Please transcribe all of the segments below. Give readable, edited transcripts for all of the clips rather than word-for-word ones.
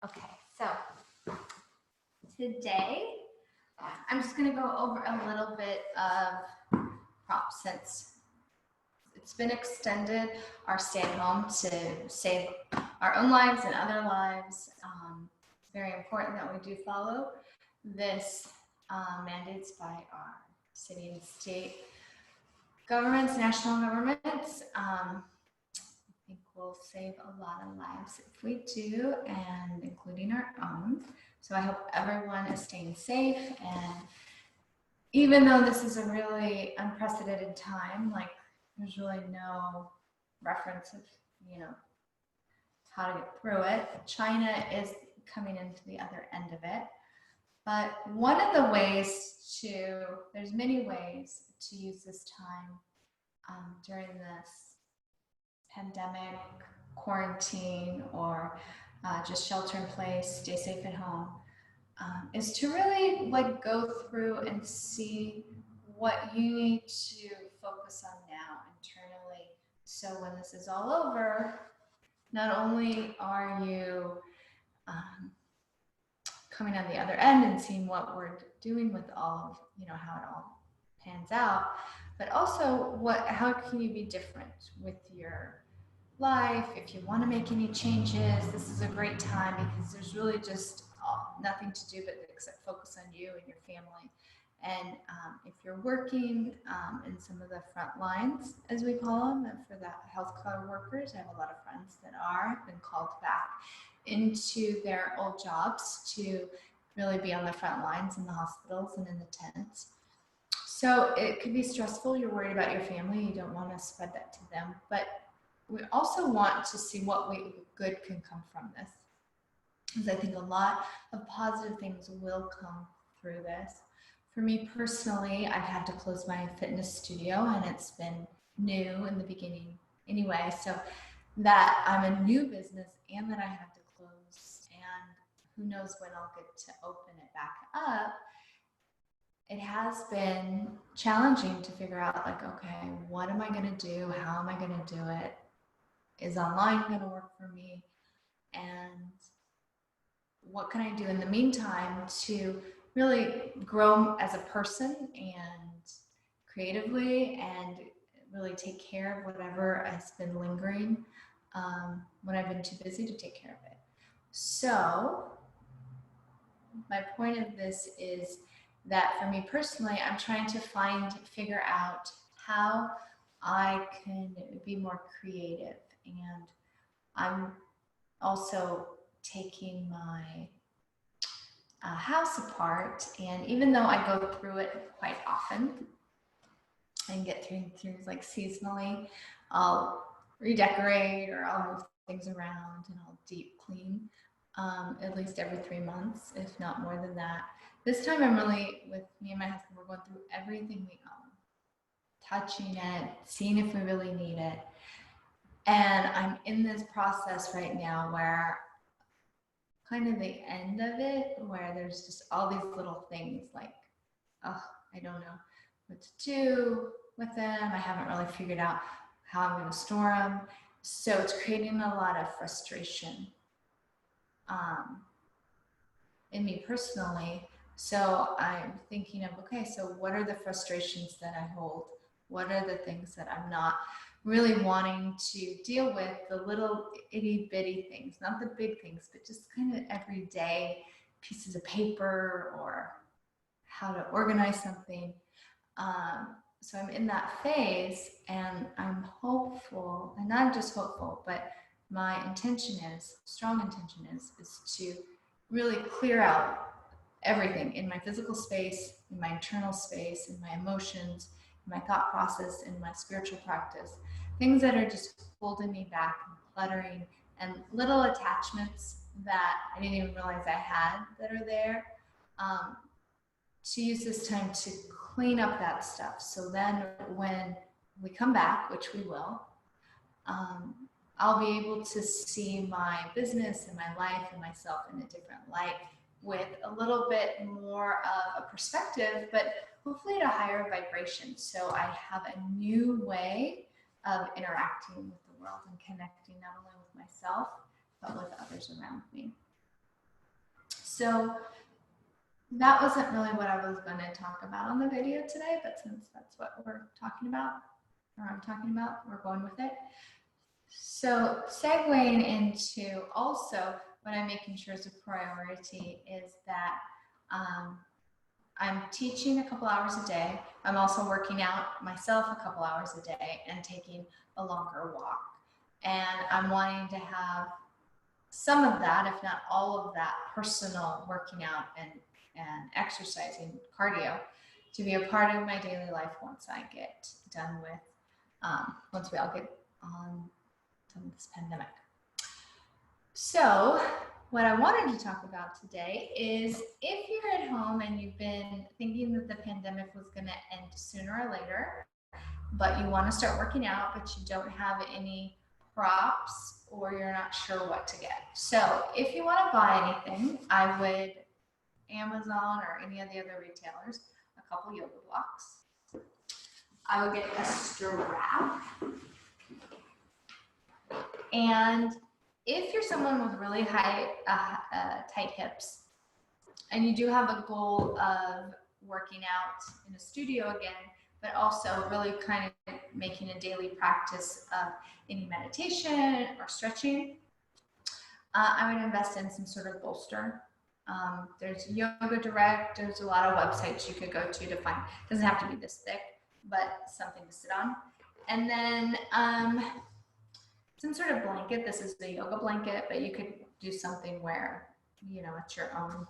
Okay, so today I'm just going to go over a little bit of props since it's been extended, our stay at home to save our own lives and other lives. It's very important that we do follow this mandates by our city and state governments, national governments. I think we'll save a lot of lives if we do, and including our own. So I hope everyone is staying safe. And even though this is a really unprecedented time, like there's really no reference of, how to get through it. China is coming into the other end of it. But one of the ways there's many ways to use this time during this pandemic, quarantine, or just shelter in place, stay safe at home, is to really go through and see what you need to focus on now internally. So when this is all over, not only are you coming on the other end and seeing what we're doing with all of, how it all pans out, but also how can you be different with your life? If you want to make any changes, this is a great time because there's really just nothing to do but except focus on you and your family. And if you're working in some of the front lines, as we call them, and for the healthcare workers, I have a lot of friends that have been called back into their old jobs to really be on the front lines in the hospitals and in the tents. So it could be stressful. You're worried about your family. You don't want to spread that to them. But we also want to see what good can come from this. Because I think a lot of positive things will come through this. For me personally, I've had to close my fitness studio, and it's been new in the beginning anyway. So that I'm a new business and that I had to close, and who knows when I'll get to open it back up. It has been challenging to figure out, okay, what am I going to do? How am I going to do it? Is online going to work for me? And what can I do in the meantime to really grow as a person and creatively, and really take care of whatever has been lingering when I've been too busy to take care of it. So my point of this is that for me personally, I'm trying to figure out how I can be more creative. And I'm also taking my house apart, and even though I go through it quite often and get things like seasonally, I'll redecorate or I'll move things around and I'll deep clean at least every 3 months, if not more than that. This time I'm really, with me and my husband, we're going through everything we own, touching it, seeing if we really need it. And I'm in this process right now where kind of the end of it, where there's just all these little things I don't know what to do with them. I haven't really figured out how I'm going to store them. So it's creating a lot of frustration in me personally. So I'm thinking of, okay, so what are the frustrations that I hold? What are the things that I'm not really wanting to deal with, the little itty bitty things, not the big things, but just kind of everyday pieces of paper or how to organize something. So I'm in that phase, and I'm hopeful, and not just hopeful, but my strong intention is to really clear out everything in my physical space, in my internal space, in my emotions, in my thought process, in my spiritual practice, things that are just holding me back and cluttering, and little attachments that I didn't even realize I had that are there, to use this time to clean up that stuff. So then when we come back, which we will, I'll be able to see my business and my life and myself in a different light, with a little bit more of a perspective, but hopefully at a higher vibration. So I have a new way of interacting with the world and connecting not only with myself, but with others around me. So that wasn't really what I was going to talk about on the video today, but since that's what we're talking about, or I'm talking about, we're going with it. So segueing into also what I'm making sure is a priority is that I'm teaching a couple hours a day. I'm also working out myself a couple hours a day and taking a longer walk. And I'm wanting to have some of that, if not all of that, personal working out and exercising, cardio, to be a part of my daily life once I get done with, once we all get on done with this pandemic. So what I wanted to talk about today is if you're at home and you've been thinking that the pandemic was going to end sooner or later, but you want to start working out, but you don't have any props or you're not sure what to get. So if you want to buy anything, I would Amazon or any of the other retailers, a couple yoga blocks. I would get a strap. And if you're someone with really high, tight hips, and you do have a goal of working out in a studio again, but also really kind of making a daily practice of any meditation or stretching, I would invest in some sort of bolster. There's Yoga Direct. There's a lot of websites you could go to find. It doesn't have to be this thick, but something to sit on. And then some sort of blanket. This is the yoga blanket, but you could do something where, you know, it's your own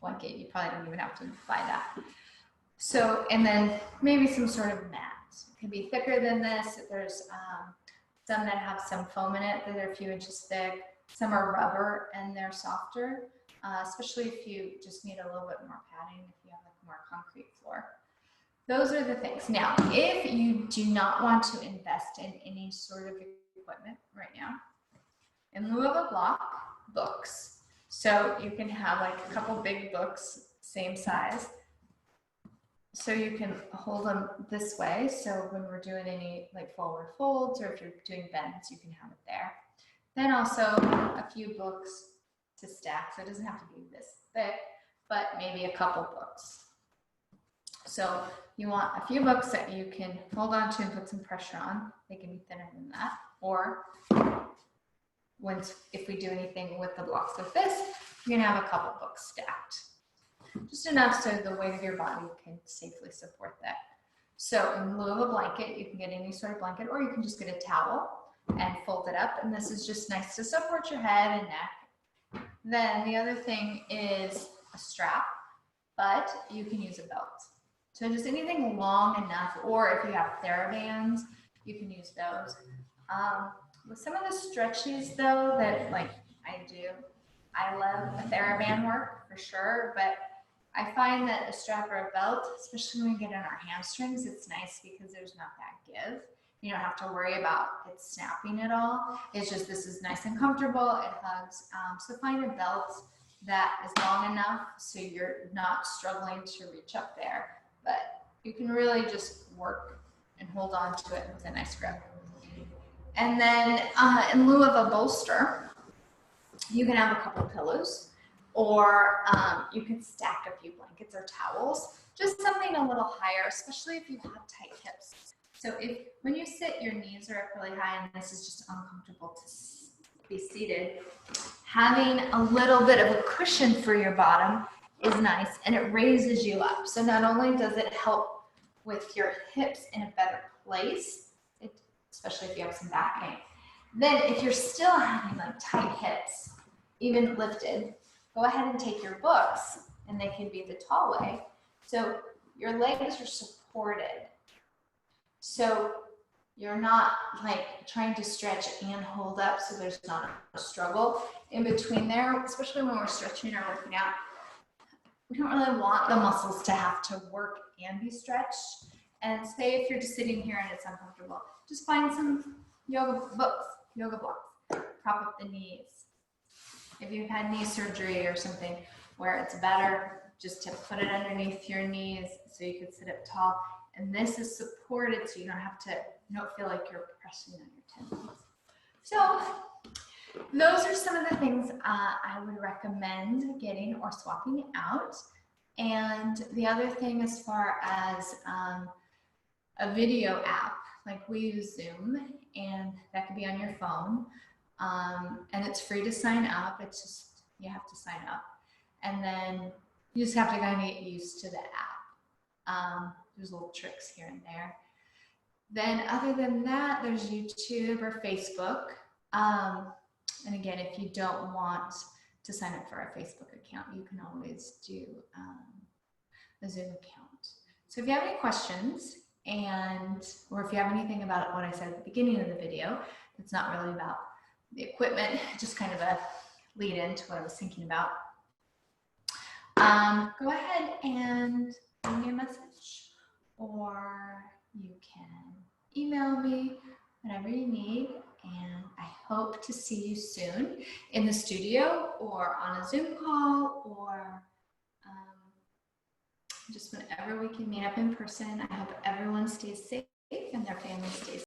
blanket. You probably don't even have to buy that. So, and then maybe some sort of mat. It can be thicker than this. There's some that have some foam in it that are a few inches thick. Some are rubber and they're softer, especially if you just need a little bit more padding, if you have like more concrete floor. Those are the things. Now, if you do not want to invest in any sort of equipment right now, in lieu of a block, books. So you can have like a couple big books, same size. So you can hold them this way. So when we're doing any like forward folds, or if you're doing bends, you can have it there. Then also a few books to stack. So it doesn't have to be this thick, but maybe a couple books. So you want a few books that you can hold on to and put some pressure on. They can be thinner than that. Or if we do anything with the blocks like this, you're gonna have a couple books stacked. Just enough so the weight of your body can safely support that. So in lieu of a blanket, you can get any sort of blanket, or you can just get a towel and fold it up. And this is just nice to support your head and neck. Then the other thing is a strap, but you can use a belt. So just anything long enough, or if you have TheraBands, you can use those. With some of the stretches though, that like I do, I love the TheraBand work for sure, but I find that a strap or a belt, especially when we get in our hamstrings, it's nice because there's not that give. You don't have to worry about it snapping at all. It's just, this is nice and comfortable, it hugs. So find a belt that is long enough so you're not struggling to reach up there, but you can really just work and hold on to it with a nice grip. And then in lieu of a bolster, you can have a couple pillows, or you can stack a few blankets or towels, just something a little higher, especially if you have tight hips. So if when you sit, your knees are up really high and this is just uncomfortable to be seated, having a little bit of a cushion for your bottom is nice, and it raises you up. So not only does it help with your hips in a better place, especially if you have some back pain, then if you're still having like tight hips, even lifted, go ahead and take your books, and they can be the tall way. So your legs are supported. So you're not like trying to stretch and hold up, so there's not a struggle in between there, especially when we're stretching or working out. We don't really want the muscles to have to work and be stretched. And say if you're just sitting here and it's uncomfortable, just find some yoga books, yoga blocks, prop up the knees. If you've had knee surgery or something where it's better just to put it underneath your knees so you can sit up tall. And this is supported so you don't feel like you're pressing on your tendons. So those are some of the things I would recommend getting or swapping out. And the other thing, as far as a video app, like we use Zoom, and that could be on your phone, and it's free to sign up. It's just, you have to sign up, and then you just have to kind of get used to the app. There's little tricks here and there. Then other than that, there's YouTube or Facebook. And again, if you don't want to sign up for a Facebook account, you can always do a Zoom account. So if you have any questions, or if you have anything about what I said at the beginning of the video, it's not really about the equipment, just kind of a lead into what I was thinking about, go ahead and send me a message, or you can email me, whatever you need. And I hope to see you soon in the studio or on a Zoom call, or just whenever we can meet up in person. I hope everyone stays safe and their family stays safe.